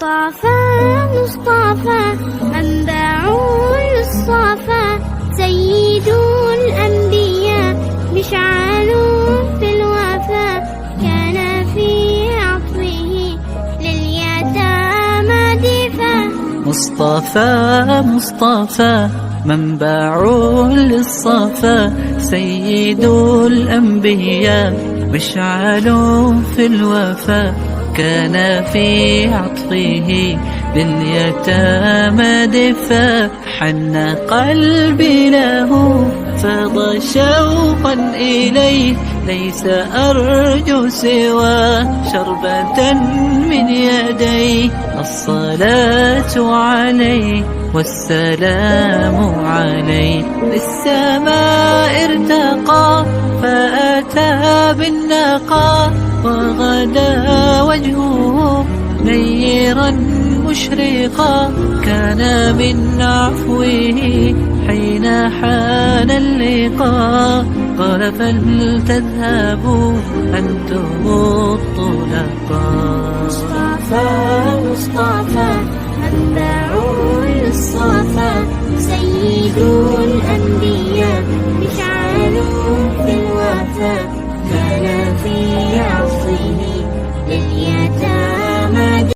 مصطفى مصطفى منبع للصفا سيد الأنبياء مشعل في الوفا كان في عطفه لليتامى دفا مصطفى مصطفى منبع للصفا سيد الأنبياء مشعل في الوفا كان في عطفه لليتامى دفا حن قلبي له فاض شوقا إليه ليس أرجو سوى شربة من يديه الصلاة عليه والسلام عليه للسماء ارتقى فأتى بالنقى وغدا وجهه نيرا مشرقا كان من عفوه حين حان اللقاء قال فلتذهبوا أنتم الطلقاء مصطفى مصطفى منبع للصفا سيد الأنبياء